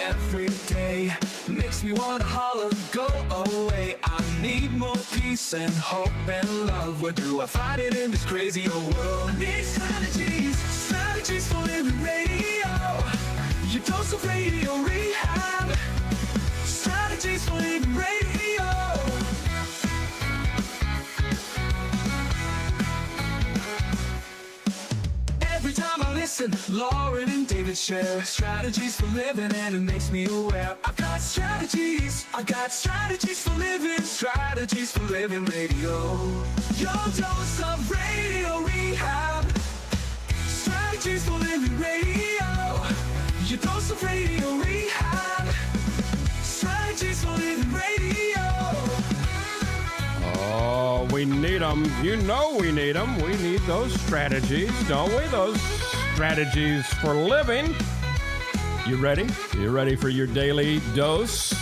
every day makes me want to holler, go away. I need more peace and hope and love. Where do I find it in this crazy old world? I need strategies for living radio. Your dose of radio rehab. Strategies for living radio. Every time I listen, Lauren and David share strategies for living, and it makes me aware. I got strategies for living radio. Your dose of radio rehab. Strategies for living radio. Your dose of radio rehab. Strategies for living radio. Oh, we need them. You know we need them. We need those strategies, don't we? Those strategies for living. You ready? You ready for your daily dose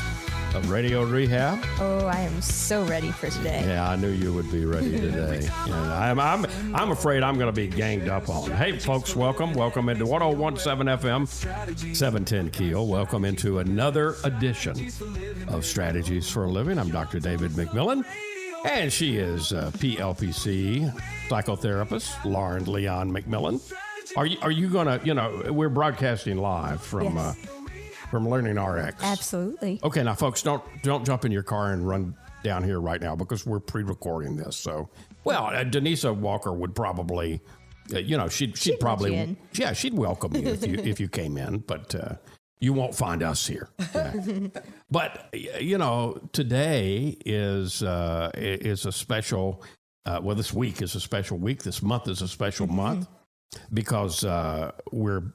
of radio rehab? Oh, I am so ready for today. Yeah, I knew you would be ready today. And I'm afraid I'm going to be ganged up on. Hey, folks, welcome into 101.7 FM, 710 Keel. Welcome into another edition of Strategies for a Living. I'm Dr. David McMillan. And she is PLPC psychotherapist, Lauren Leon McMillan. Are you gonna, we're broadcasting live from Learning RX. Absolutely. Okay, now folks, don't jump in your car and run down here right now because we're pre-recording this. So, Donesa Walker would probably, she'd probably, she'd welcome you if you came in, but you won't find us here. Yeah. But, today is a special, this week is a special week. This month is a special month because we're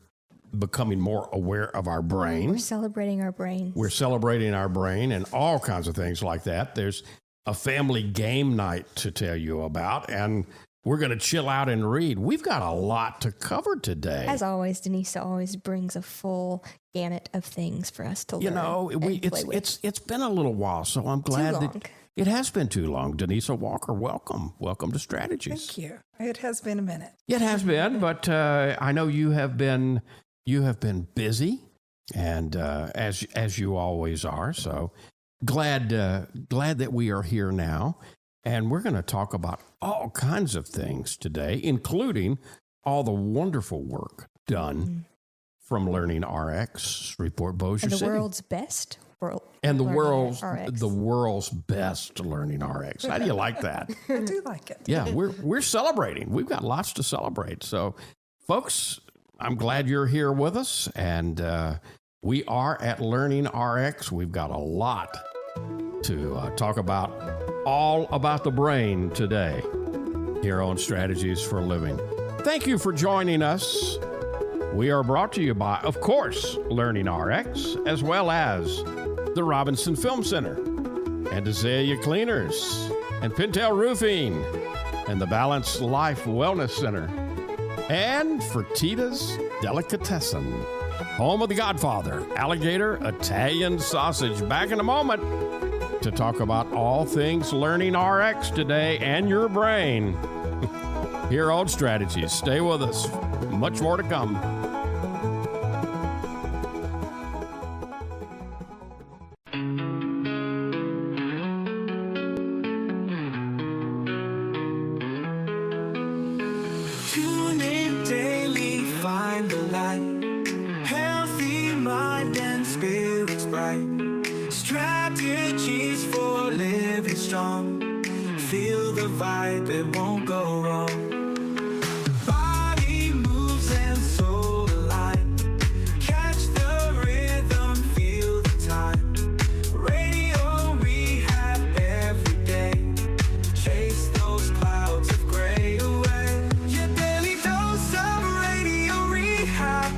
becoming more aware of our brain. We're celebrating our brains. We're celebrating our brain and all kinds of things like that. There's a family game night to tell you about, and we're going to chill out and read. We've got a lot to cover today. As always, Donesa always brings a full gamut of things for us to learn. It's been a little while, so I'm glad that it has been too long. Donesa Walker, welcome to Strategies. Thank you. It has been a minute. It has been, but I know you have been busy, and as you always are. So glad that we are here now. And we're going to talk about all kinds of things today, including all the wonderful work done from Learning RX, Shreveport, Bossier City. And the world's best the world's best Learning RX. How do you like that? I do like it. Yeah, we're celebrating. We've got lots to celebrate. So, folks, I'm glad you're here with us, and we are at Learning RX. We've got a lot to talk about, all about the brain today here on Strategies for a Living. Thank you for joining us. We are brought to you by, of course, Learning RX, as well as the Robinson Film Center, and Azalea Cleaners, and Pintail Roofing, and the Balanced Life Wellness Center, and Fertitta's Delicatessen, home of the Godfather, Alligator Italian Sausage. Back in a moment to talk about all things Learning RX today and your brain. Here on Strategies. Stay with us. Much more to come. Tune in daily, find the light. Healthy mind and spirits bright. Strategies for living strong. Feel the vibe, it won't go wrong. Body moves and soul align. Catch the rhythm, feel the time. Radio rehab every day. Chase those clouds of gray away. Your daily dose of radio rehab.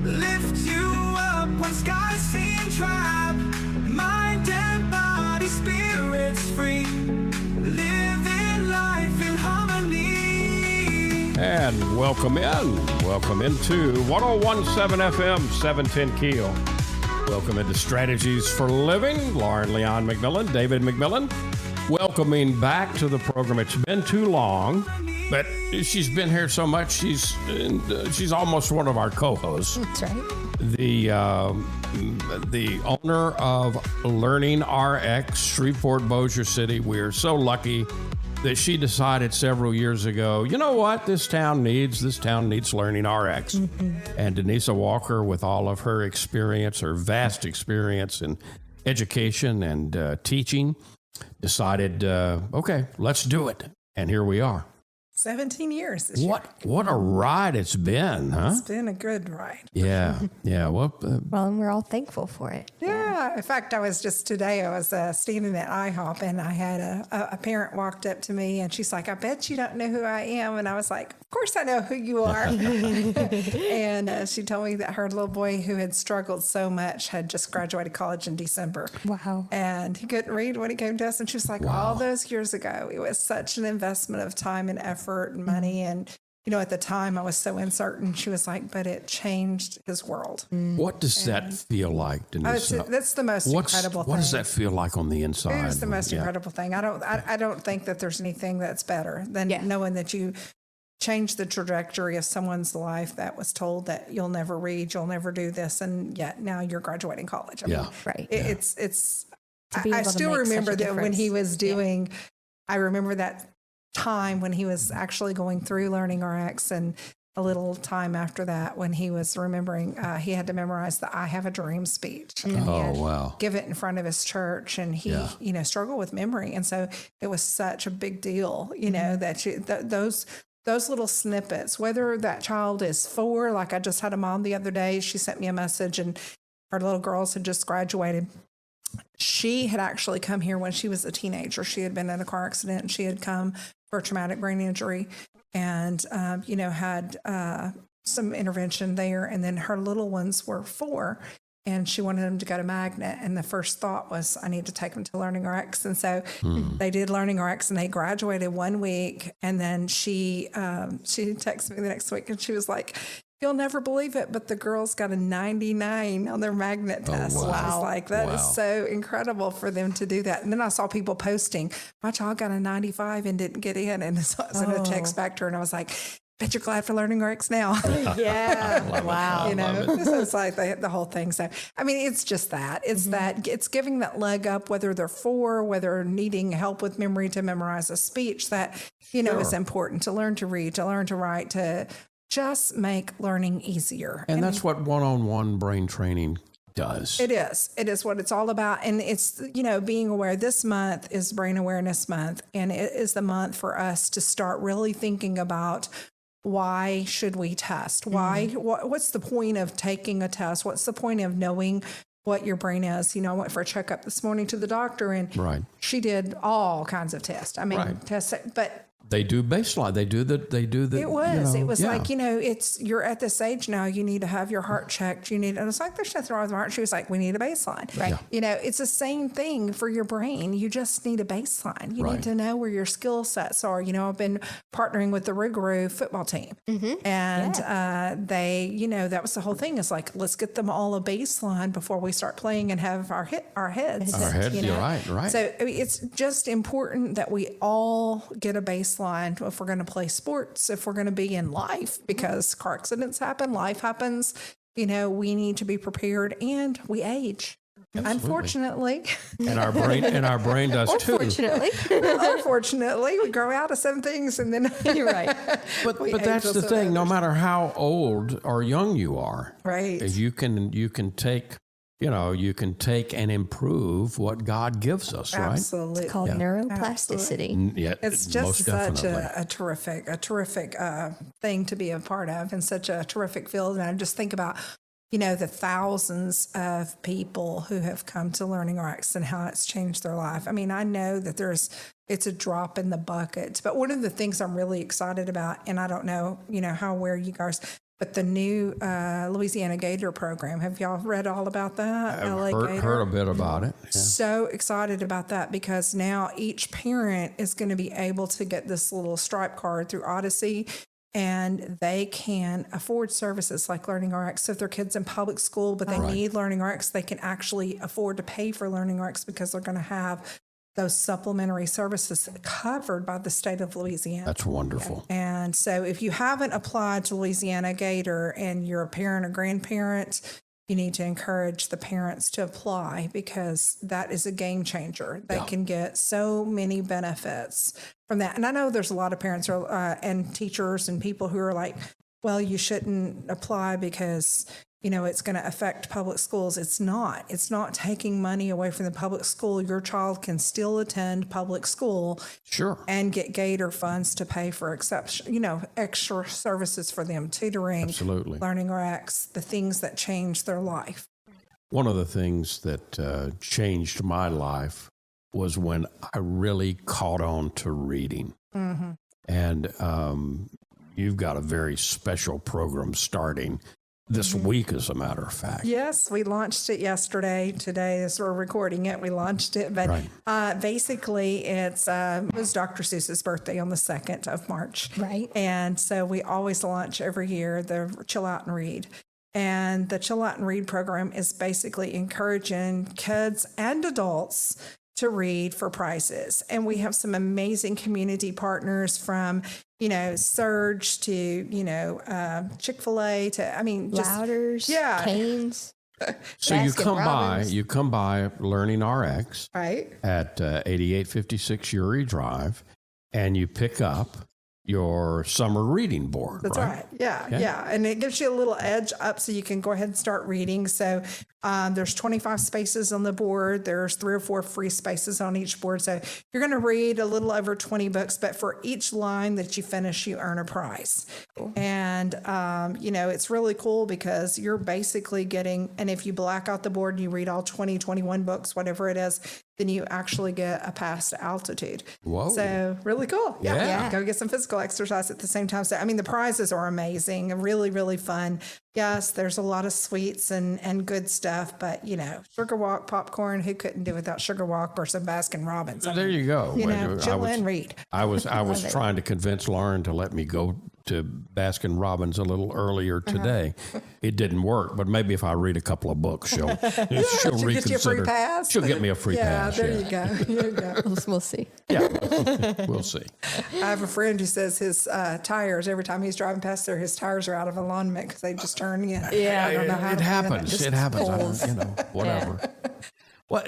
Lift you up when skies seem trapped. Mind and body, spirits free. Living life in harmony. And welcome into 101.7 FM, 710 Keel. Welcome into Strategies for Living. Lauren Leon McMillan, David McMillan, welcoming back to the program. It's been too long, but she's been here so much, she's almost one of our co-hosts. That's right. the owner of Learning RX, Shreveport, Bossier City. We're so lucky that she decided several years ago, you know what, this town needs Learning RX. And Donesa Walker, with all of her experience, her vast experience in education and teaching, decided, okay, let's do it. And here we are. 17 years this year. What a ride it's been, huh? It's been a good ride. Yeah. Well, Well, and we're all thankful for it. Yeah. In fact, I was standing at IHOP, and I had a parent walked up to me, and she's like, "I bet you don't know who I am." And I was like, "Of course I know who you are." And she told me that her little boy, who had struggled so much, had just graduated college in December. Wow. And he couldn't read when he came to us. And she was like, all those years ago, it was such an investment of time and effort and money. And, at the time I was so uncertain. She was like, but it changed his world. what does that feel like, Donesa? That's the most incredible thing. What does that feel like on the inside? It is the most incredible thing. I don't think that there's anything that's better than knowing that you change the trajectory of someone's life that was told that you'll never read, you'll never do this, and yet now you're graduating college. I mean, Right. It's. be I able to still make such a remember that when he difference. was doing. I remember that time when he was actually going through Learning RX, and a little time after that when he was remembering, he had to memorize the "I Have a Dream" speech. And he had wow. give it in front of his church, and he struggled with memory, and so it was such a big deal that those little snippets, whether that child is 4, like I just had a mom the other day, she sent me a message, and her little girls had just graduated. She had actually come here when she was a teenager. She had been in a car accident, and she had come for a traumatic brain injury, and had some intervention there. And then her little ones were 4, and she wanted them to go to Magnet. And the first thought was, I need to take them to Learning RX. And so they did Learning RX, and they graduated one week. And then she texted me the next week, and she was like, "You'll never believe it, but the girls got a 99 on their magnet test." wow. I was like, that is Wow. so incredible for them to do that. And then I saw people posting, "My child got a 95 and didn't get in." And so I sent a text back to her, and I was like, "Bet you're glad for Learning RX now." Yeah. Wow. So it's like the whole thing. So, I mean, it's just that. It's that it's giving that leg up, whether they're 4, whether needing help with memory to memorize a speech, that, is important, to learn to read, to learn to write, to just make learning easier. And that's what one-on-one brain training does. It is. It is what it's all about. And it's, being aware. This month is Brain Awareness Month, and it is the month for us to start really thinking about, why should we test? Why? What's the point of taking a test? What's the point of knowing what your brain is? I went for a checkup this morning to the doctor, and she did all kinds of tests. I mean, tests, but They do baseline. They do the. It was like, you're at this age now, you need to have your heart checked. And it's like, there's nothing wrong with my heart. She was like, we need a baseline. Right. It's the same thing for your brain. You just need a baseline. You need to know where your skill sets are. I've been partnering with the Rougarou football team, and they, that was the whole thing. Is like, let's get them all a baseline before we start playing and have our heads. Our heads, you're right. So it's just important that we all get a baseline if we're going to play sports, if we're going to be in life, because car accidents happen, life happens. We need to be prepared, and we age. Absolutely. Unfortunately. And our brain does too. Unfortunately, we grow out of some things, and then You're right. But age that's the also thing. No others. matter how old or young you are, Right. you can take. You can take and improve what God gives us, right? Absolutely. It's called neuroplasticity. Yeah, It's just most such definitely. a terrific thing to be a part of, and such a terrific field. And I just think about, the thousands of people who have come to Learning RX and how it's changed their life. I mean, I know that it's a drop in the bucket, but one of the things I'm really excited about, and I don't know, how aware you guys, but the new Louisiana Gator program. Have y'all read all about that? I've heard a bit about it. Yeah. So excited about that, because now each parent is going to be able to get this little stripe card through Odyssey, and they can afford services like Learning RX. So if their kid's in public school, but they need Learning RX, they can actually afford to pay for Learning RX, because they're going to have those supplementary services covered by the state of Louisiana. That's wonderful. And so if you haven't applied to Louisiana Gator and you're a parent or grandparent, you need to encourage the parents to apply, because that is a game changer. They can get so many benefits from that. And I know there's a lot of parents and teachers and people who are like, well, you shouldn't apply because, it's going to affect public schools. It's not. It's not taking money away from the public school. Your child can still attend public school. Sure. And get Gator funds to pay for extra services for them, tutoring, Absolutely. Learning RX, the things that change their life. One of the things that changed my life was when I really caught on to reading. Mm-hmm. And you've got a very special program starting this week, as a matter of fact. Yes, we launched it yesterday. Today, as we're recording it, we launched it. But basically, it was Dr. Seuss's birthday on the 2nd of March. Right. And so we always launch every year the Chill Out and Read. And the Chill Out and Read program is basically encouraging kids and adults to read for prizes. And we have some amazing community partners from, Surge to, Chick-fil-A to, Louders, Canes. So you come by Learning RX right at 8856 Uri Drive, and you pick up your summer reading board. That's right. Yeah. And it gives you a little edge up so you can go ahead and start reading. So there's 25 spaces on the board. There's 3 or 4 free spaces on each board. So you're going to read a little over 20 books, but for each line that you finish, you earn a prize. Cool. And, it's really cool because you're basically getting, and if you black out the board and you read all 20, 21 books, whatever it is, then you actually get a pass to altitude. Whoa. So really cool. Yeah. Go get some physical exercise at the same time. So, the prizes are amazing and really, really fun. Yes, there's a lot of sweets and good stuff, but, Sugar Walk, popcorn, who couldn't do without Sugar Walk or some Baskin Robbins? There you go. Chill and read. I was trying to convince Lauren to let me go to Baskin Robbins a little earlier today. It didn't work, but maybe if I read a couple of books, she'll reconsider. Get you a free pass? She'll get me a free pass. There you go. There you go. We'll see. Yeah, we'll see. I have a friend who says his tires, every time he's driving past there, his tires are out of alignment because they just turn in. Yeah. I don't know how it happens. It happens. Whatever. Yeah. Well,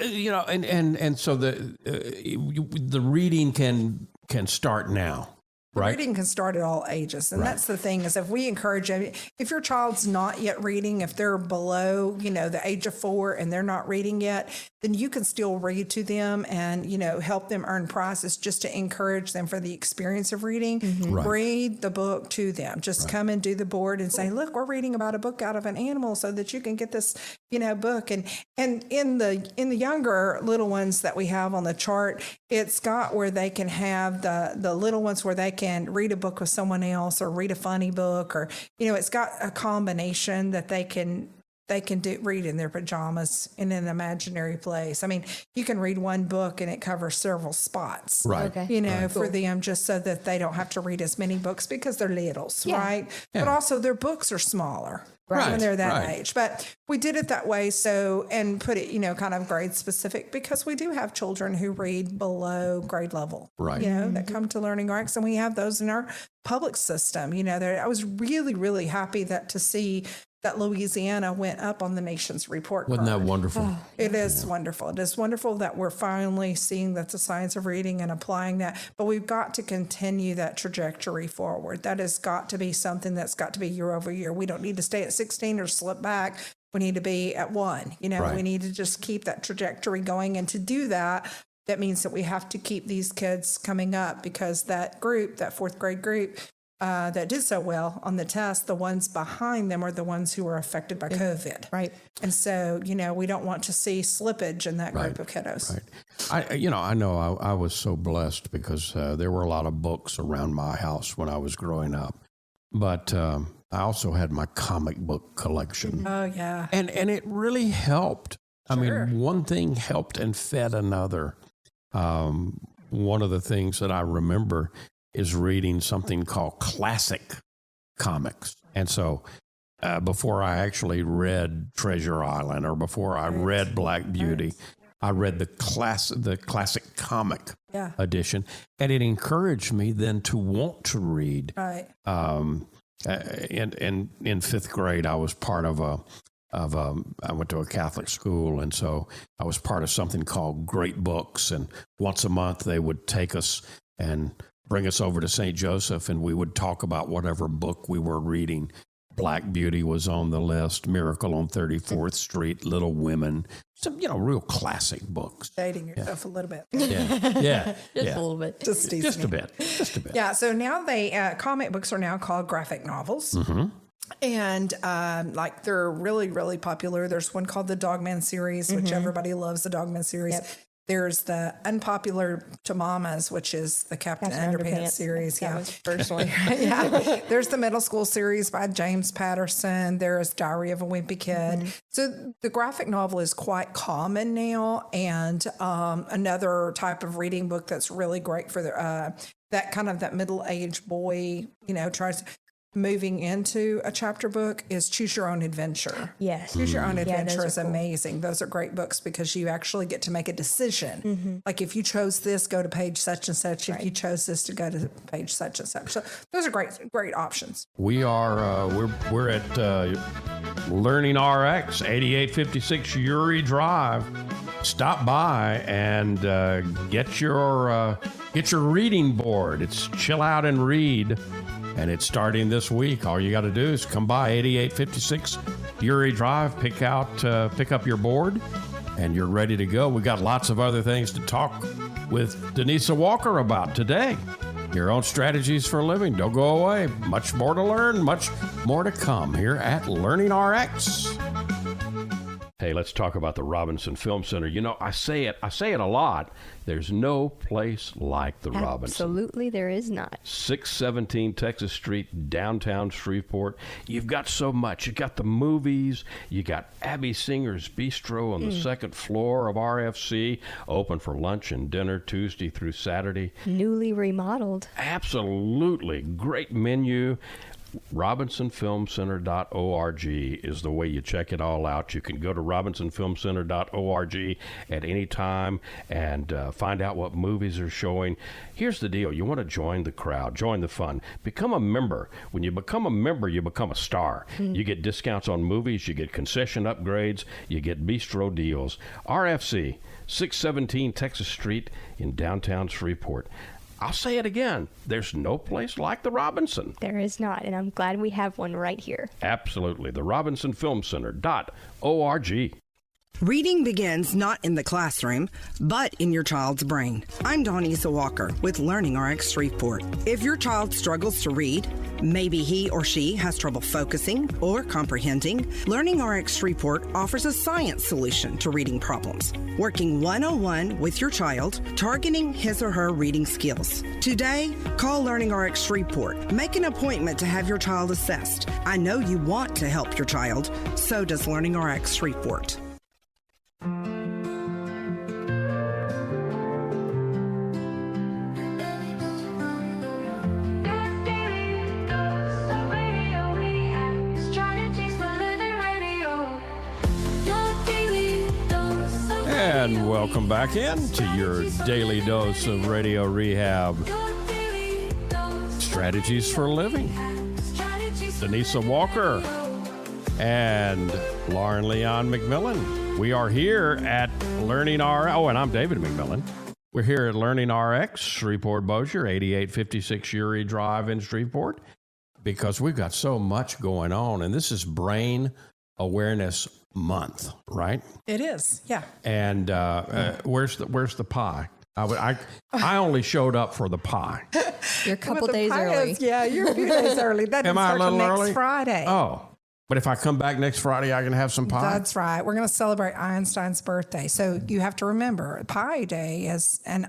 and so the reading can start now. Right. Reading can start at all ages. And that's the thing is if we encourage, if your child's not yet reading, if they're below, the age of 4 and they're not reading yet, then you can still read to them and, help them earn prizes just to encourage them for the experience of reading. Mm-hmm. Right. Read the book to them. Just come and do the board and say, look, we're reading about a book out of an animal so that you can get this, book. And in the younger little ones that we have on the chart, it's got where they can have the little ones where they can read a book with someone else or read a funny book, or it's got a combination that they can read in their pajamas in an imaginary place. You can read one book and it covers several spots, right? Okay. For them, just so that they don't have to read as many books because they're littles, right? Yeah. But also their books are smaller. Right, when they're that right. age. But we did it that way and put it, kind of grade specific, because we do have children who read below grade level, Right. That come to Learning RX, and we have those in our public system. I was really, really happy to see that Louisiana went up on the nation's report card. Wasn't that wonderful? It is wonderful. It is wonderful that we're finally seeing that the science of reading and applying that. But we've got to continue that trajectory forward. That has got to be something that's got to be year over year. We don't need to stay at 16 or slip back. We need to be at 1. Right. We need to just keep that trajectory going. And to do that, that means that we have to keep these kids coming up, because that group, that 4th grade group, that did so well on the test, the ones behind them are the ones who were affected by COVID. Right. And so, we don't want to see slippage in that group of kiddos. Right. I know I was so blessed because there were a lot of books around my house when I was growing up, but I also had my comic book collection. Oh, yeah. And it really helped. Sure. One thing helped and fed another. One of the things that I remember is reading something called classic comics. And so before I actually read Treasure Island or before I read Black Beauty, I read the classic comic edition. And it encouraged me then to want to read. Right. In 5th grade, I was part of I went to a Catholic school, and so I was part of something called Great Books. And once a month, they would take us and bring us over to St. Joseph, and we would talk about whatever book we were reading. Black Beauty was on the list, Miracle on 34th Street, Little Women, some, real classic books. Dating yourself a little bit. Yeah. Just a little bit. Just a bit. Yeah, so now comic books are now called graphic novels. And like they're really, really popular. There's one called the Dogman series, which everybody loves the Dogman series. Yep. There's the Unpopular to Mamas, which is the Captain Underpants series. That was personally. Yeah. There's the middle school series by James Patterson. There's Diary of a Wimpy Kid. So the graphic novel is quite common now. And another type of reading book that's really great for that kind of that middle-aged boy, tries moving into a chapter book is Choose Your Own Adventure. Yes. Choose Your Own Adventure those is are cool. amazing. Those are great books because you actually get to make a decision. Like if you chose this, go to page such and such. If you chose this, to go to page such and such. So those are great options. We are we're at Learning RX, 8856 Uri Drive. Stop by and get your reading board. It's Chill Out and Read. And it's starting this week. All you got to do is come by 8856 Uri Drive, pick up your board, and you're ready to go. We got lots of other things to talk with Donesa Walker about today. Your own strategies for living. Don't go away. Much more to learn, much more to come here at Learning RX. Hey, let's talk about the Robinson Film Center. I say it a lot. There's no place like the Robinson. Absolutely, there is not. 617 Texas Street, downtown Shreveport. You've got so much. You got the movies. You got Abby Singer's Bistro on the second floor of RFC, open for lunch and dinner Tuesday through Saturday. Newly remodeled. Absolutely. Great menu. RobinsonFilmCenter.org is the way you check it all out. You can go to RobinsonFilmCenter.org at any time and find out what movies are showing. Here's the deal. You want to join the crowd, join the fun, become a member. When you become a member, you become a star. You get discounts on movies, you get concession upgrades, you get bistro deals. RFC, 617 Texas Street in downtown Shreveport. I'll say it again. There's no place like the Robinson. There is not, and I'm glad we have one right here. Absolutely. The RobinsonFilmCenter.org. Reading begins not in the classroom, but in your child's brain. I'm Donesa Walker with Learning RX Shreveport. If your child struggles to read, maybe he or she has trouble focusing or comprehending, Learning RX Shreveport offers a science solution to reading problems, working one-on-one with your child, targeting his or her reading skills. Today, call Learning RX Shreveport. Make an appointment to have your child assessed. I know you want to help your child, so does Learning RX Shreveport. And welcome back in to your daily dose of Radio Rehab. Strategies for Living. Donesa Walker and Lauren Leon McMillan. We are here at Learning RX. Oh, and I'm David McMillan. We're here at Learning RX, Shreveport Bossier, 8856 Uri Drive in Shreveport, because we've got so much going on. And this is Brain Awareness Month, right? It is, yeah. And where's the pie? I only showed up for the pie. You're a couple But the days pie early. Yeah, you're a few days early. That Am doesn't I a start till little next early? Friday. Oh, but if I come back next Friday, I can have some pie. That's right. We're going to celebrate Einstein's birthday. So you have to remember, Pi Day is, and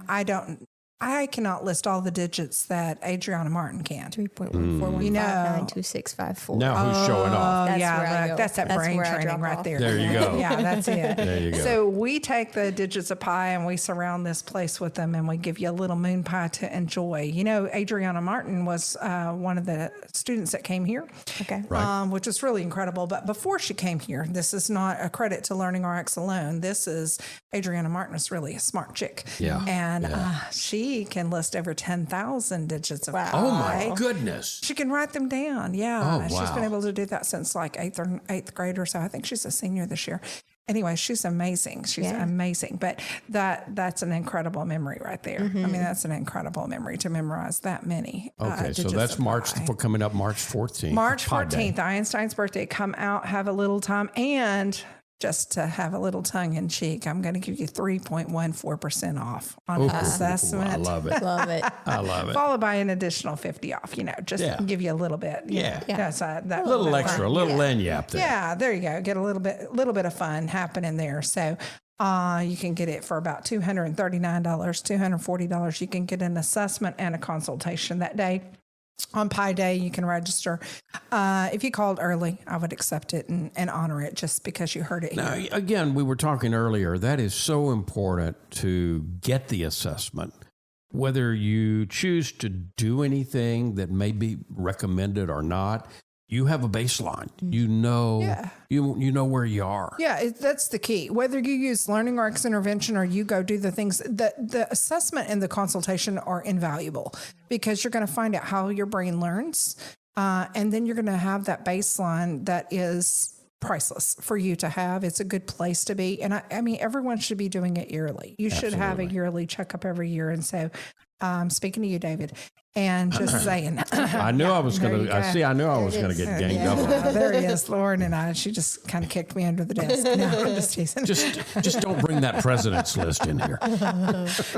I cannot list all the digits that Adriana Martin can. 3.141592654. Now who's showing off? That's yeah, where I look, go. that's that That's brain where I training drop right off. there. There you go. Yeah, that's it. There you go. So we take the digits of pi and we surround this place with them, and we give you a little moon pie to enjoy. Adriana Martin was one of the students that came here, Okay. Right. which is really incredible. But before she came here, this is not a credit to Learning RX alone. This is Adriana Martin is really a smart chick. Yeah. And she can list over 10,000 digits of pi. Oh my goodness. She can write them down. Yeah. Oh, She's wow. been able to do that since like eighth grade or so. I think she's a senior this year. Anyway, she's amazing. She's amazing. But that's an incredible memory right there. I mean, that's an incredible memory to memorize that many. Okay, so digits that's of March pi. for coming up March 14th. March Pi Day. 14th, Einstein's birthday. Come out, have a little time, and just to have a little tongue in cheek, I'm going to give you 3.14% off on an assessment. I love it. Love it. I love it. Followed by an additional 50 off, just Yeah. give you a little bit. Yeah. That's that A little bit extra, a fun. little lanyap there. Yeah, there you go. Get a little bit of fun happening there. So you can get it for about $239, $240. You can get an assessment and a consultation that day. On Pi Day, you can register. If you called early, I would accept it and honor it just because you heard it Now, here. again, we were talking earlier, that is so important to get the assessment. Whether you choose to do anything that may be recommended or not, you have a baseline. You know, you know where you are. Yeah, that's the key. Whether you use Learning RX intervention or you go do the things, the assessment and the consultation are invaluable because you're going to find out how your brain learns. And then you're going to have that baseline that is priceless for you to have. It's a good place to be. And I mean, everyone should be doing it yearly. You should have a yearly checkup every year. And so speaking to you, David, and just saying. I knew I was going to, I knew I was going to get ganged up on. There he is, Lauren, and she just kind of kicked me under the desk. No, I'm just teasing. Just don't bring that president's list in here.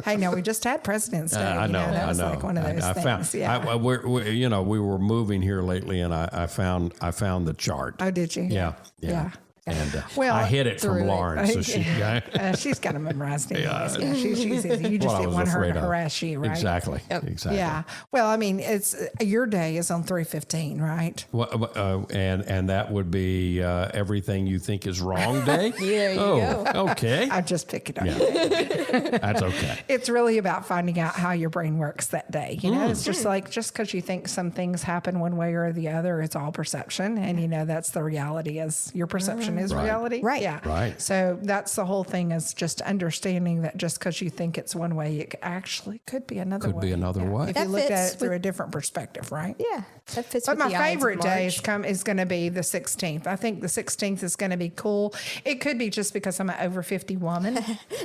Hey, no, we just had President's Day. I know. That was like one of those I things. found, we were moving here lately, and I found the chart. Oh, did you? Yeah. And Well, I hid it from through it. Lauren, so she. She's got them memorized. Anyways. Yeah, she's easy. You just What I didn't was want her afraid to of. harass you, right? Exactly. Yeah. Well, I mean, it's your day is on 3/15, right? And that would be everything you think is wrong day. There you go. Okay. I just pick it up. That's okay. It's really about finding out how your brain works that day. It's just like just because you think some things happen one way or the other, it's all perception, and that's the reality. Is your perception is reality, Right. Yeah, Right. So that's the whole thing is just understanding that just because you think it's one way, it actually could be another way. Could be another way. if That you look at fits it through a different perspective, right? Yeah, that fits But with my the Ides of favorite day March. is going to be the 16th. I think the 16th is going to be cool. It could be just because I'm an over 50 woman.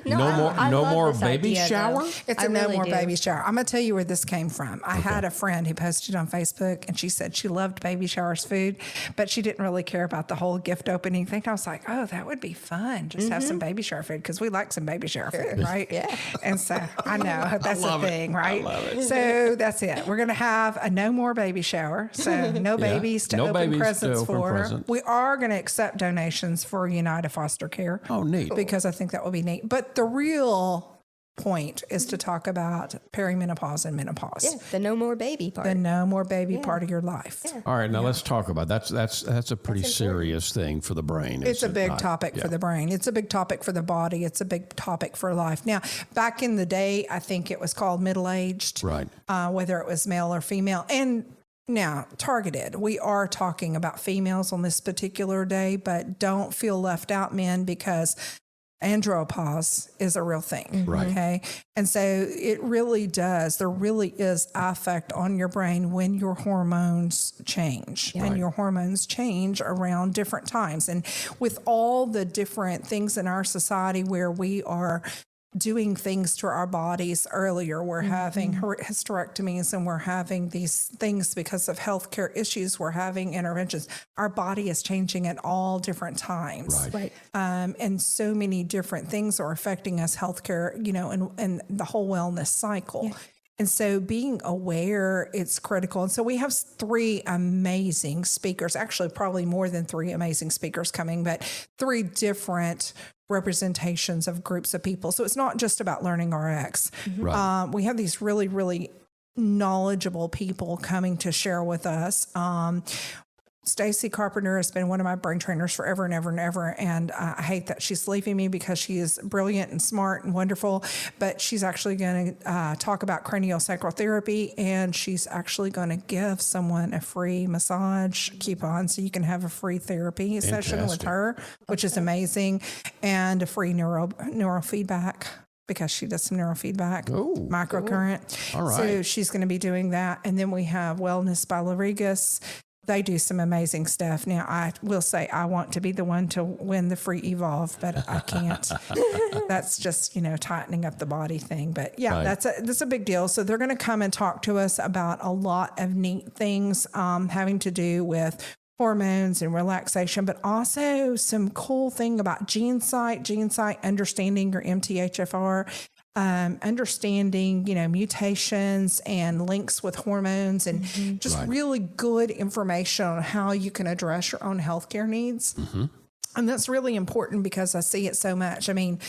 No I love more this baby idea, shower? though. It's I a no really more do. baby shower. I'm going to tell you where this came from. I had a friend who posted on Facebook and she said she loved baby showers food, but she didn't really care about the whole gift opening thing. I was like, oh, that would be fun. Just have some baby shower food because we like some baby shower food, right? Yeah. And so I know that's the love it. thing, right? I love it. So that's it. We're going to have a no more baby shower. So no babies to No open babies to presents open for. presents. We are going to accept donations for United Foster Care. Oh, neat. Because I think that will be neat. But the real point is to talk about perimenopause and menopause. Yeah, the no more baby part. The no more baby part of your life. All right, now let's talk about that's a pretty serious thing for the brain. It's a is it big not? topic Yeah. for the brain. It's a big topic for the body. It's a big topic for life. Now, back in the day, I think it was called middle-aged, Right. Whether it was male or female. And now, targeted. We are talking about females on this particular day, but don't feel left out, men, because andropause is a real thing. Right. Okay. And so it really does. There really is affect on your brain when your hormones change. Right. And your hormones change around different times. And with all the different things in our society where we are doing things to our bodies earlier. We're having hysterectomies and we're having these things because of healthcare issues. We're having interventions. Our body is changing at all different times. Right. And so many different things are affecting us healthcare, and the whole wellness cycle. Yeah. And so being aware, it's critical. And so we have 3 amazing speakers, actually probably more than 3 amazing speakers coming, but 3 different representations of groups of people. So it's not just about Learning RX. Right. We have these really, really knowledgeable people coming to share with us. Stacy Carpenter has been one of my brain trainers forever and ever and ever. And I hate that she's leaving me because she is brilliant and smart and wonderful. But she's actually going to talk about craniosacral therapy, and she's actually going to give someone a free massage coupon so you can have a free therapy session with her, which is amazing, and a free neurofeedback, because she does some neurofeedback, microcurrent. All right. So she's going to be doing that. And then we have Wellness by Larigas. They do some amazing stuff. Now, I will say I want to be the one to win the free Evolve, but I can't. That's just, tightening up the body thing. But yeah, that's a big deal. So they're going to come and talk to us about a lot of neat things having to do with hormones and relaxation, but also some cool thing about GeneSight, understanding your MTHFR, understanding, mutations and links with hormones, and just really good information on how you can address your own healthcare needs. And that's really important because I see it so much. I mean,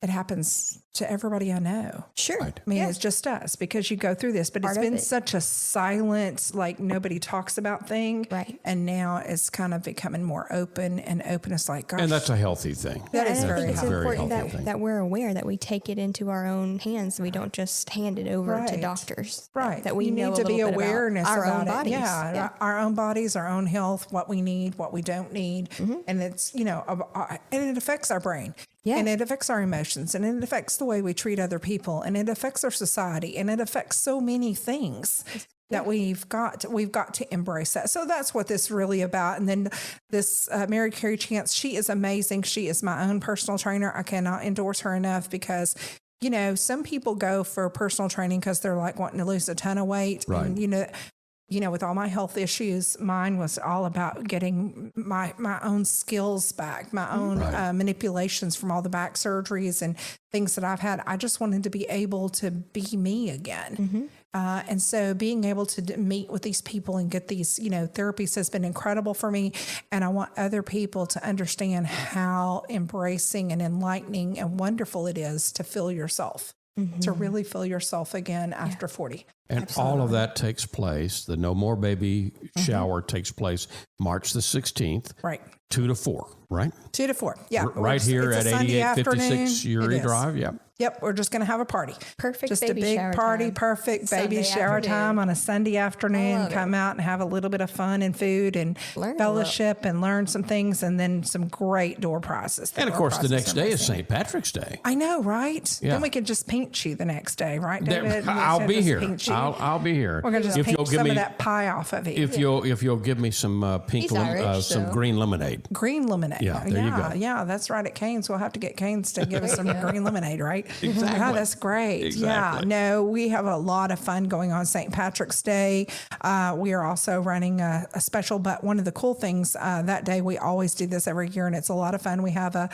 it happens to everybody I know. Sure. Right. I mean, it's just us because you go through this, but it's been such a silent, like nobody talks about thing. Right. And now it's kind of becoming more open, and open is like, gosh. And that's a healthy thing. That is And I very think it's healthy. important healthy thing. that we're aware that we take it into our own hands. We don't just hand it over to Right. doctors. Right. That we you know need to a be little bit awareness about our own about it. bodies. Yeah, our own bodies, our own health, what we need, what we don't need. And it's, and it affects our brain. Yeah. And it affects our emotions, and it affects the way we treat other people, and it affects our society, and it affects so many things that we've got to embrace that. So that's what this is really about. And then this Mary Carey Chance, she is amazing. She is my own personal trainer. I cannot endorse her enough because, some people go for personal training because they're like wanting to lose a ton of weight. Right. And, with all my health issues, mine was all about getting my own skills back, my own manipulations from all the back surgeries and things that I've had. I just wanted to be able to be me again. And so being able to meet with these people and get these, therapies has been incredible for me. And I want other people to understand how embracing and enlightening and wonderful it is to feel yourself. To really feel yourself again after 40. And all of that takes place. The No More Baby shower takes place March the 16th. Right. 2 to 4, right? 2 to 4. Yeah. Right here It's at a Sunday 8856 afternoon. Uri It is. Drive. Yeah. Yep. We're just going to have a party. Perfect Just baby a big shower party. time. Perfect baby Sunday shower afternoon. time on a Sunday afternoon. love Come out and have a little bit of fun and food and Learn a fellowship and learn some things, and then some great door prizes. And of course, the next day is St. Patrick's Day. I know, right? Yeah. Then we can just paint you the next day, right, David? We I'll can be just here. paint you. I'll be here. We're going to just If paint you'll give some me- of that pie off of you. If you'll give me some He's Irish, some so- green lemonade. Green lemonade. Yeah, there you go. Yeah, that's right at Cane's. We'll have to get Cane's to give us some green lemonade, right? Exactly. Oh, that's great. Exactly. Yeah, no, we have a lot of fun going on St. Patrick's Day. We are also running a special, but one of the cool things that day, we always do this every year, and it's a lot of fun. We have a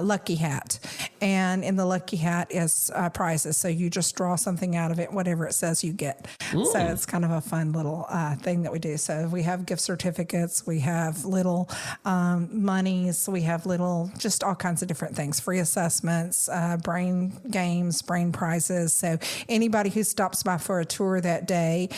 lucky hat, and in the lucky hat is prizes. So you just draw something out of it, whatever it says you get. So it's kind of a fun little thing that we do. So we have gift certificates, we have little monies, we have little, just all kinds of different things, free assessments, brain games, brain prizes. So anybody who stops by for a tour that day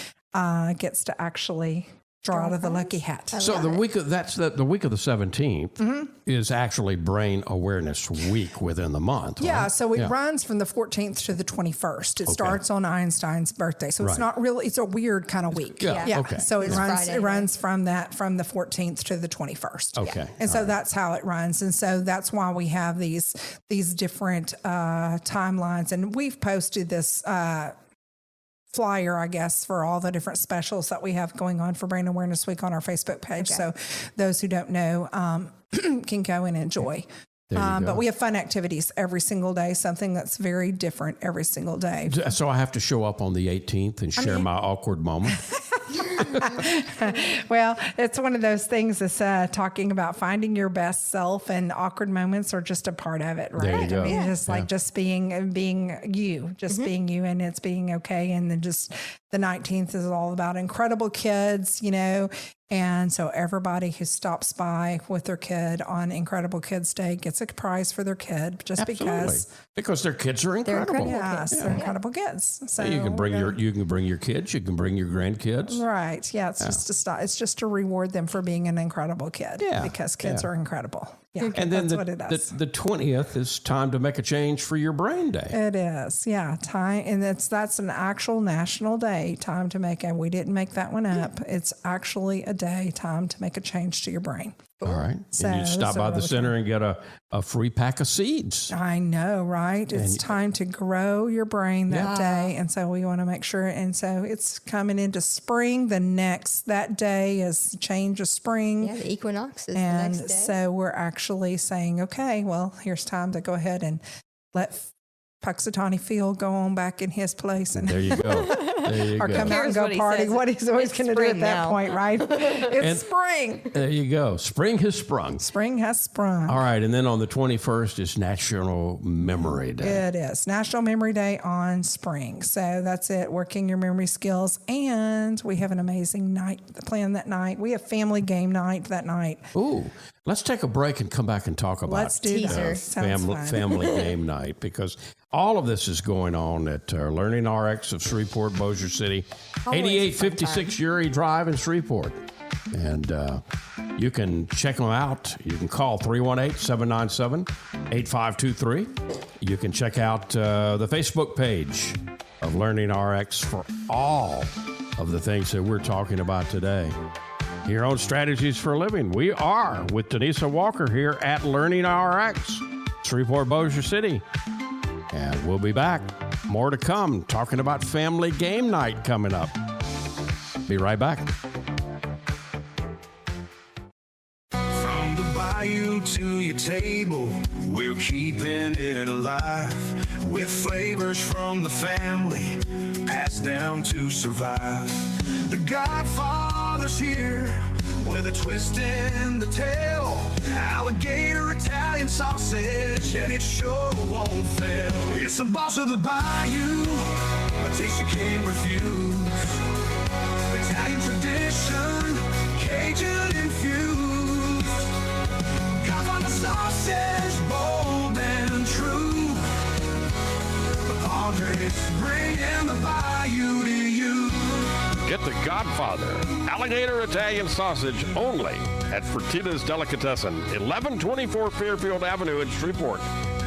gets to actually draw out of the lucky hat. So the week of, the week of the 17th is actually Brain Awareness Week within the month. Yeah, right? so it runs from the 14th to the 21st. It starts on Einstein's birthday. So it's Right. not really, it's a weird kind of week. Yeah, okay. So it It's runs Friday, it runs from the 14th to the 21st. Okay. And so that's how it runs. And so that's why we have these different timelines. And we've posted this flyer, I guess, for all the different specials that we have going on for Brain Awareness Week on our Facebook page. So those who don't know can go and enjoy. There you go. But we have fun activities every single day, something that's very different every single day. So I have to show up on the 18th and share my awkward moment. Well, it's one of those things that's talking about finding your best self, and awkward moments are just a part of it, right? There you go. I mean, just like just being you, just being you, and it's being okay. And then just The 19th is all about incredible kids, and so everybody who stops by with their kid on Incredible Kids Day gets a prize for their kid just Absolutely. Because their kids are incredible. incredible. Yes, they're incredible kids. So You can bring your kids, you can bring your grandkids. right. Yeah, it's just to stop. It's just to reward them for being an incredible kid. Yeah, because kids yeah. are incredible. Yeah, And then that's what it is. the 20th is time to make a change for your brain day. It is, yeah. Time, and that's an actual national day. Time to make, and we didn't make that one up. It's actually a day. Time to make a change to your brain. All right. So and you stop that's by a the really center and get a free pack of seeds. I know, right? It's time to grow your brain that day, and so we want to make sure. And so it's coming into spring. That day is change of spring. Yeah, the equinox is And the next day. so we're actually saying, okay, well, here's time to go ahead and let Puxatawny Field go on back in his place and There you go. There you or go. come out and Cares go what he party. says. What he's always It's going to do at spring that now. point, right? It's And- spring. There you go. Spring has sprung. Spring has sprung. All right. And then on the 21st is National Memory Day. It is National Memory Day on spring. So that's it, working your memory skills. And we have an amazing night planned that night. We have family game night that night. Ooh, let's take a break and come back and talk about Let's do that. Teaser. Sounds fun. family game night, because all of this is going on at Learning RX of Shreveport, Bossier City, Always a fun 8856 Uri Drive in Shreveport. And you can check them out. You can call 318-797-8523. You can check out the Facebook page of Learning RX for all of the things that we're talking about today. Here on Strategies for a Living, we are with Donesa Walker here at Learning RX, Shreveport, Bossier City. And we'll be back. More to come, talking about family game night coming up. Be right back. From the bayou to your table, we're keeping it alive with flavors from the family, passed down to survive. The Godfather's here with a twist in the tail, alligator Italian sausage, and it sure won't fail. It's the boss of the bayou, a taste you can't refuse. Italian tradition, Cajun infused. Godfather sausage, bold and true. The Padres bringing the bayou to you. Get the Godfather alligator Italian sausage only at Fertitta's Delicatessen, 1124 Fairfield Avenue in Shreveport.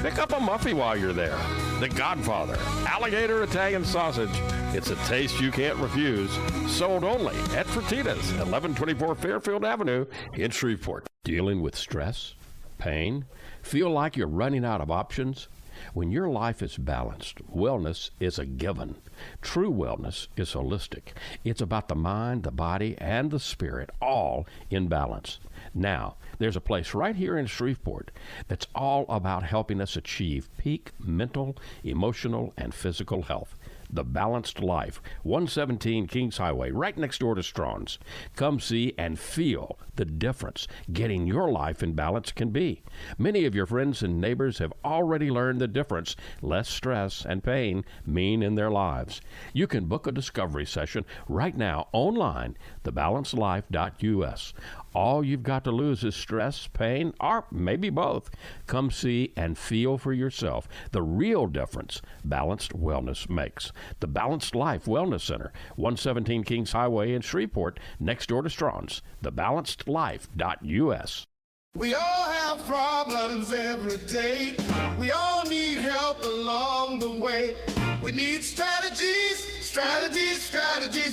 Pick up a muffy while you're there. The Godfather alligator Italian sausage. It's a taste you can't refuse. Sold only at Fertitta's, 1124 Fairfield Avenue in Shreveport. Dealing with stress, pain, feel like you're running out of options? When your life is balanced, wellness is a given. True wellness is holistic. It's about the mind, the body, and the spirit, all in balance. Now, there's a place right here in Shreveport that's all about helping us achieve peak mental, emotional, and physical health. The Balanced Life, 117 Kings Highway, right next door to Strawn's. Come see and feel the difference getting your life in balance can be. Many of your friends and neighbors have already learned the difference less stress and pain mean in their lives. You can book a discovery session right now online, thebalancedlife.us. All you've got to lose is stress, pain, or maybe both. Come see and feel for yourself the real difference balanced wellness makes. The Balanced Life Wellness Center, 117 Kings Highway in Shreveport, next door to Strawn's. Thebalancedlife.us. We all have problems every day. We all need help along the way. We need strategies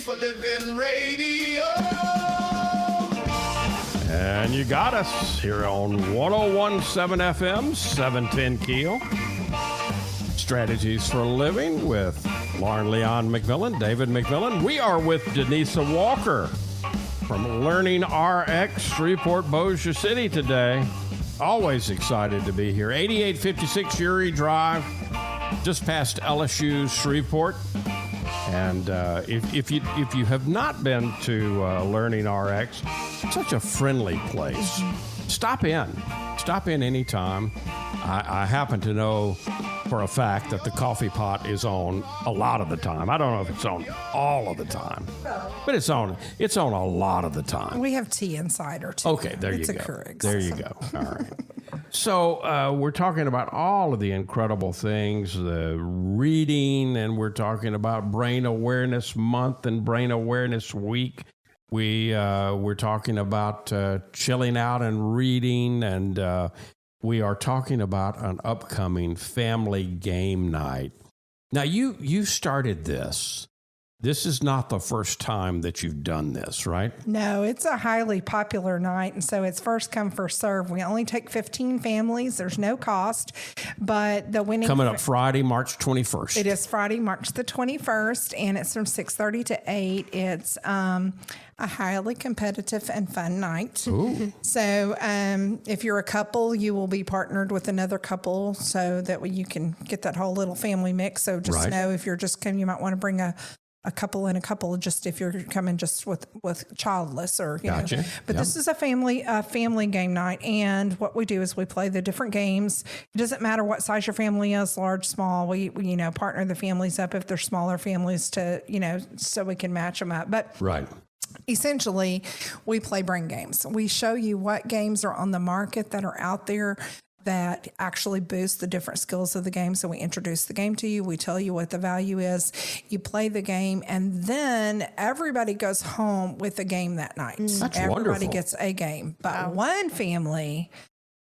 for living radio. And you got us here on 101.7 FM, 710 Keel. Strategies for a Living with Lauren Leon McMillan, David McMillan. We are with Donesa Walker from Learning RX, Shreveport, Bossier City today. Always excited to be here. 8856 Uri Drive, just past LSU Shreveport. And if you have not been to Learning RX, such a friendly place. Stop in anytime. I happen to know for a fact that the coffee pot is on a lot of the time. I don't know if it's on all of the time, but it's on a lot of the time. We have tea and cider too. Okay, there It's you a go. Keurig There you system. go. All right. So we're talking about all of the incredible things, the reading, and we're talking about Brain Awareness Month and Brain Awareness Week. We're talking about chilling out and reading, and we are talking about an upcoming family game night. Now, you started this. This is not the first time that you've done this, right? No, it's a highly popular night, and so it's first come, first serve. We only take 15 families. There's no cost, but the winning Coming up Friday, March 21st. It is Friday, March the 21st, and it's from 6:30 to 8. It's a highly competitive and fun night. Ooh. So if you're a couple, you will be partnered with another couple so that way you can get that whole little family mix. So just Right. know if you're just coming, you might want to bring a couple and a couple, just if you're coming just with childless or, you Gotcha. know. But Yep. this is a family game night. And what we do is we play the different games. It doesn't matter what size your family is, large, small. We partner the families up if they're smaller families to, so we can match them up. But Right. essentially, we play brain games. We show you what games are on the market that are out there that actually boost the different skills of the game. So we introduce the game to you. We tell you what the value is. You play the game, and then everybody goes home with a game that night. That's Everybody wonderful. gets a game. But one family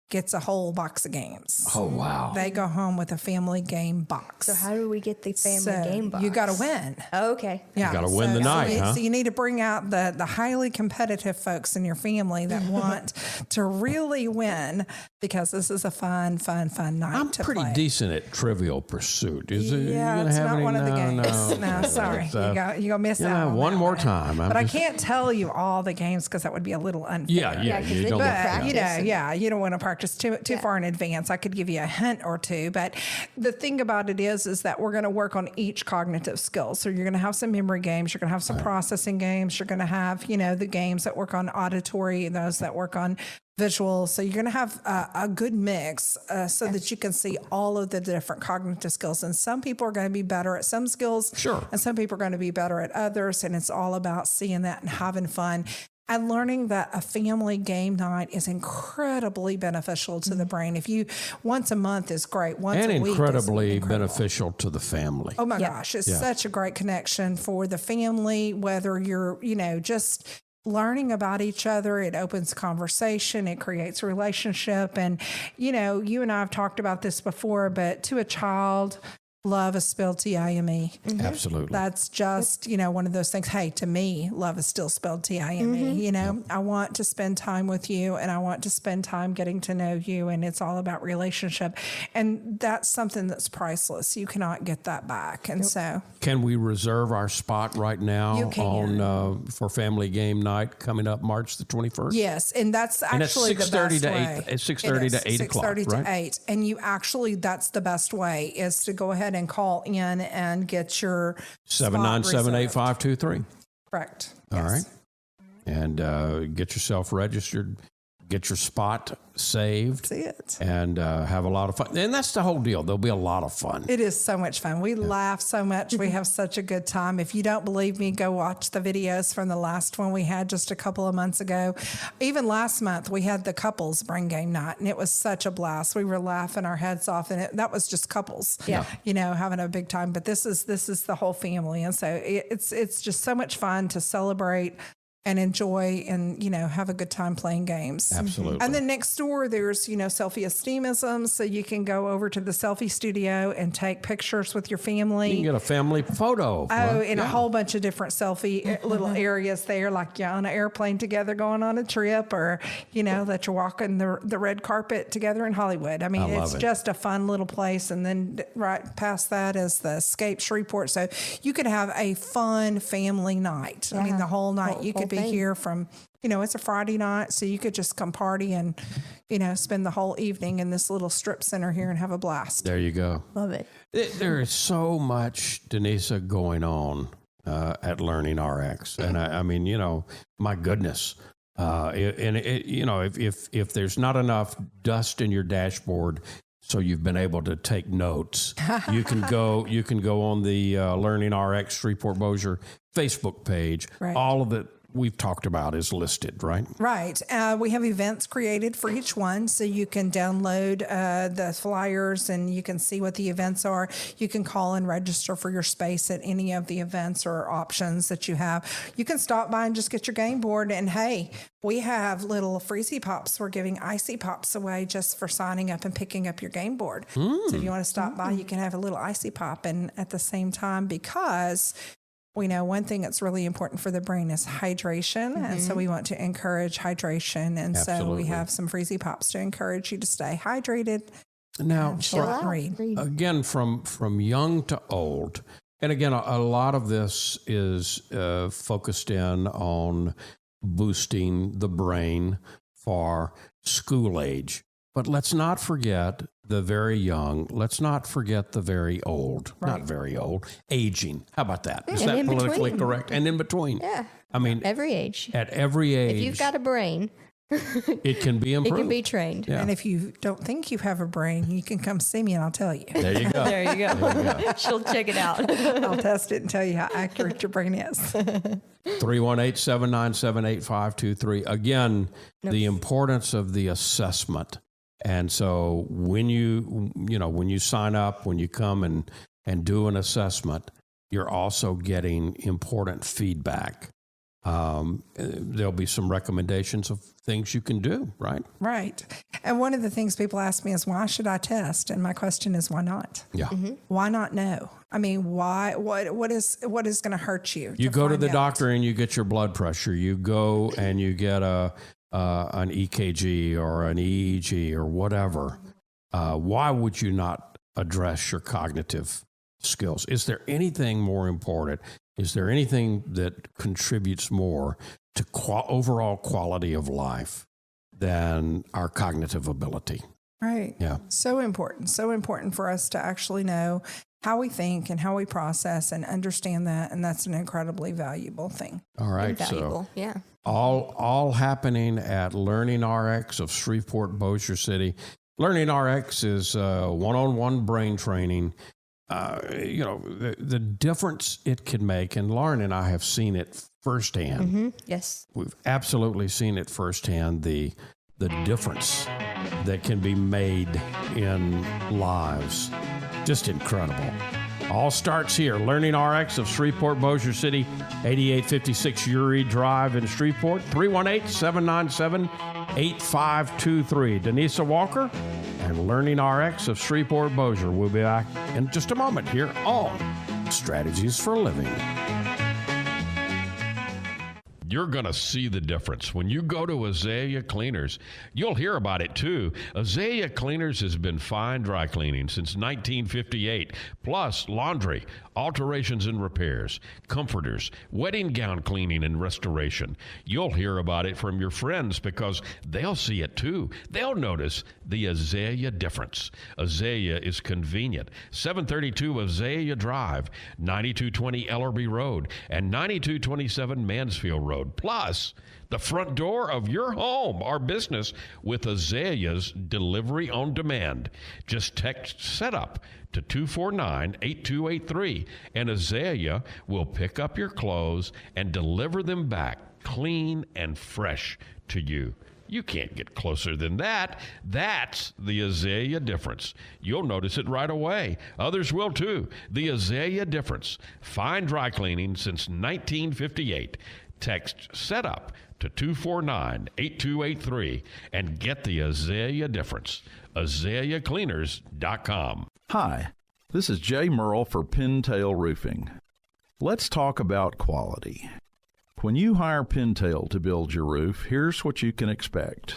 gets a whole box of games. Oh, wow. They go home with a family game box. So how do we get the family So game box? you got to win. Oh, okay. Yeah, gotta win the night, huh? So you need to bring out the highly competitive folks in your family that want to really win, because this is a fun night I'm to pretty play. decent at Trivial Pursuit. Is it? Yeah, you gonna it's have not any? one of the games. No, No, sorry. So, you go miss yeah, out on one that more one. time. But I can't tell you all the games because that would be a little unfair. Yeah. 'cause You they don't get get practice. you don't want to practice too far in advance. I could give you a hint or two, but the thing about it is that we're going to work on each cognitive skill. So you're going to have some memory games, you're going to have some processing games, you're going to have, the games that work on auditory, those that work on visual. So you're going to have a good mix so that you can see all of the different cognitive skills. And some people are going to be better at some skills, Sure. and some people are going to be better at others. And it's all about seeing that and having fun. And learning that a family game night is incredibly beneficial to the brain. If you once a month is great, once And a week incredibly is incredible. beneficial to the family. Oh my gosh, it's such a great connection for the family, whether you're, just learning about each other. It opens conversation, it creates relationship. And, you and I have talked about this before, but to a child, love is spelled T-I-M-E. Absolutely. That's just, one of those things. Hey, to me, love is still spelled T-I-M-E. I want to spend time with you, and I want to spend time getting to know you. And it's all about relationship. And that's something that's priceless. You cannot get that back. And so Can we reserve our spot right now You can. on for family game night coming up March the 21st? yes, and that's And it's actually the 6:30 best to 8 way. it's 6:30 It is, to 8 o'clock, 6:30 to right? 8. And you actually, that's the best way, is to go ahead and call in and get your spot 797-8523. Correct. All Yes. right. And get yourself registered, get your spot saved, That's it. and have a lot of fun. And that's the whole deal. There'll be a lot of fun. It is so much fun. We laugh so much. We have such a good time. If you don't believe me, go watch the videos from the last one we had just a couple of months ago. Even last month, we had the couples brain game night, and it was such a blast. We were laughing our heads off, and that was just couples. Yeah. Having a big time. But this is the whole family, and so it's just so much fun to celebrate and enjoy and, have a good time playing games. Absolutely. And then next door, there's, selfie esteemism. So you can go over to the selfie studio and take pictures with your family. You can get a family photo. In a whole bunch of different selfie little areas there, like you're on an airplane together going on a trip, or, that you're walking the red carpet together in Hollywood. I mean, I love it's it. just a fun little place. And then right past that is the Escape Shreveport. So you could have a fun family night. I mean, the whole night. You could be thing. here from, it's a Friday night, so you could just come party and, spend the whole evening in this little strip center here and have a blast. There you go. Love it. There is so much, Donesa, going on at Learning RX. And I mean, my goodness. If there's not enough dust in your dashboard, So you've been able to take notes. You can go on the Learning RX Shreveport Bossier Facebook page. Right. All of it we've talked about is listed, right? Right. We have events created for each one, so you can download the flyers and you can see what the events are. You can call and register for your space at any of the events or options that you have. You can stop by and just get your game board. And hey, we have little Freezy Pops. We're giving Icy Pops away just for signing up and picking up your game board. So if you want to stop by, you can have a little Icy Pop. And at the same time, because we know one thing that's really important for the brain is hydration. And so we want to encourage hydration. And so Absolutely. we have some Freezy Pops to encourage you to stay hydrated. Now, Chill out and read. again, from young to old, and again, a lot of this is focused in on boosting the brain for school age. But let's not forget the very young. Let's not forget the very old. Right. Not very old. Aging. How about that? Is And that in politically between. correct? And in between. Yeah. I mean, Every age. at every age, If you've got a brain, it can be it improved. can be trained. Yeah. And if you don't think you have a brain, you can come see me and I'll tell you. There you go. There you go. She'll check it out. I'll test it and tell you how accurate your brain is. 318-797-8523. Again, the importance of the assessment. And so when you sign up, when you come and do an assessment, you're also getting important feedback. There'll be some recommendations of things you can do, right? Right. And one of the things people ask me is, why should I test? And my question is, why not? Yeah. Why not know? I mean, why? What is going to hurt you? You go to find the out? doctor and you get your blood pressure. You go and you get an EKG or an EEG or whatever. Why would you not address your cognitive skills? Is there anything more important? Is there anything that contributes more to overall quality of life than our cognitive ability? Right. Yeah. So important. So important for us to actually know how we think and how we process and understand that. And that's an incredibly valuable thing. All right. Invaluable. So Yeah. all happening at Learning RX of Shreveport, Bossier City. Learning RX is one-on-one brain training. The difference it can make, and Lauren and I have seen it firsthand. Yes. We've absolutely seen it firsthand, the difference that can be made in lives. Just incredible. All starts here. Learning RX of Shreveport, Bossier City, 8856 Uri Drive in Shreveport, 318-797-8523. Donesa Walker and Learning RX of Shreveport, Bossier. We'll be back in just a moment here on Strategies for Living. You're going to see the difference. When you go to Azalea Cleaners, you'll hear about it too. Azalea Cleaners has been fine dry cleaning since 1958, plus laundry, alterations and repairs, comforters, wedding gown cleaning and restoration. You'll hear about it from your friends because they'll see it too. They'll notice the Azalea difference. Azalea is convenient. 732 Azalea Drive, 9220 Ellerby Road, and 9227 Mansfield Road. Plus, the front door of your home or business with Azalea's delivery on demand. Just text SETUP to 249-8283, and Azalea will pick up your clothes and deliver them back clean and fresh to you. You can't get closer than that. That's the Azalea difference. You'll notice it right away. Others will too. The Azalea difference. Fine dry cleaning since 1958. Text SETUP to 249-8283 and get the Azalea difference. AzaleaCleaners.com. Hi, this is Jay Merle for Pintail Roofing. Let's talk about quality. When you hire Pintail to build your roof, here's what you can expect.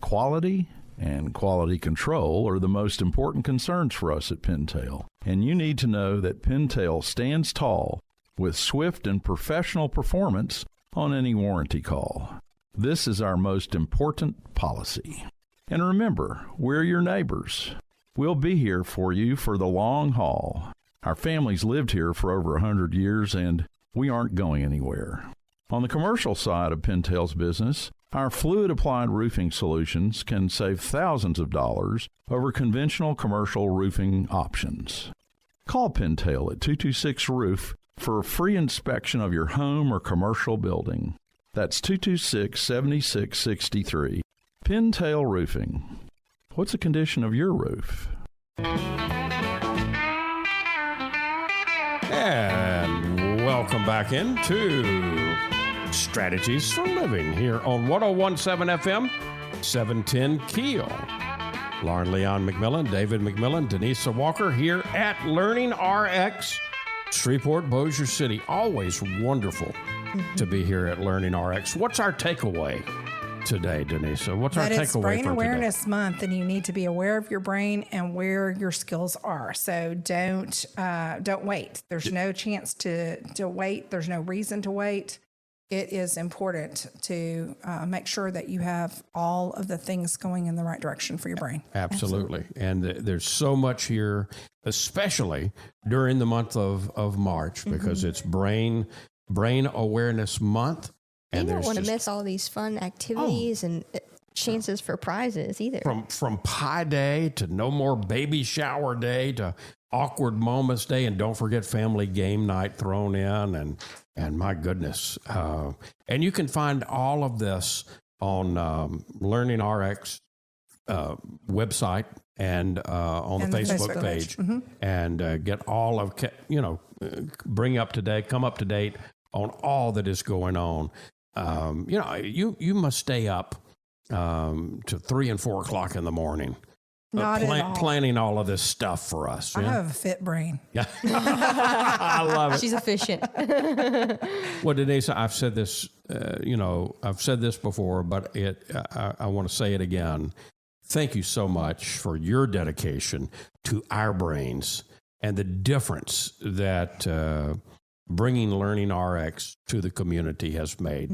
Quality and quality control are the most important concerns for us at Pintail, and you need to know that Pintail stands tall with swift and professional performance on any warranty call. This is our most important policy. And remember, we're your neighbors. We'll be here for you for the long haul. Our family's lived here for over 100 years, and we aren't going anywhere. On the commercial side of Pintail's business, Our fluid-applied roofing solutions can save thousands of dollars over conventional commercial roofing options. Call Pintail at 226-ROOF for a free inspection of your home or commercial building. That's 226-7663. Pintail Roofing. What's the condition of your roof? And welcome back into Strategies for Living here on 101.7 FM, 710 Keel. Lauren Leon McMillan, David McMillan, Donesa Walker here at Learning RX, Shreveport, Bossier City. Always wonderful to be here at Learning RX. What's our takeaway today, Donesa? What's our takeaway That it's Brain for Awareness today? Month, and you need to be aware of your brain and where your skills are. So don't wait. There's no chance to wait. There's no reason to wait. It is important to make sure that you have all of the things going in the right direction for your brain. Absolutely. And there's so much here, especially during the month of March, because it's Brain Awareness Month. You And don't there's want to just- miss all these fun activities and chances for prizes either. From Pie Day to No More Baby Shower Day to Awkward Moments Day, and don't forget Family Game Night thrown in, and my goodness. And you can find all of this on Learning RX website and on And the the Facebook Facebook page, page. and get all of, bring up to date, come up to date on all that is going on. You must stay up to 3 and 4 o'clock in the morning. Not at all. Planning all of this stuff for us. I Yeah? have a fit brain. Yeah. I love it. She's efficient. Well, Denise, I've said this, I've said this before, but I want to say it again. Thank you so much for your dedication to our brains and the difference that bringing Learning RX to the community has made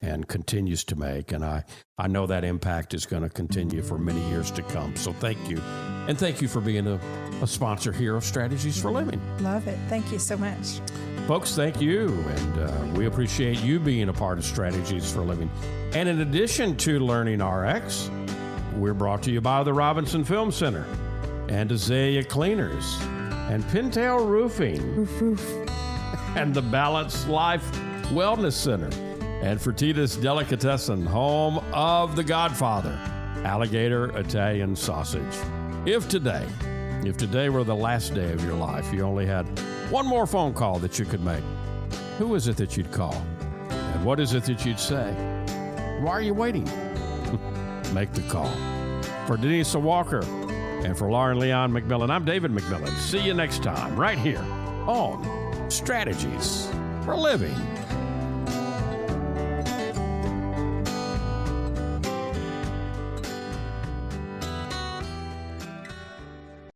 and continues to make. And I know that impact is going to continue for many years to come. So thank you. And thank you for being a sponsor here of Strategies for Living. Love it. Thank you so much. Folks, thank you. And we appreciate you being a part of Strategies for Living. And in addition to Learning RX, we're brought to you by the Robinson Film Center and Azalea Cleaners and Pintail Roofing and the Balanced Life Wellness Center and Fertitas Delicatessen, home of The Godfather, Alligator Italian Sausage. If today were the last day of your life, you only had one more phone call that you could make, who is it that you'd call? And what is it that you'd say? Why are you waiting? Make the call. For Donesa Walker and for Lauren Leon McMillan, I'm David McMillan. See you next time right here on Strategies for Living.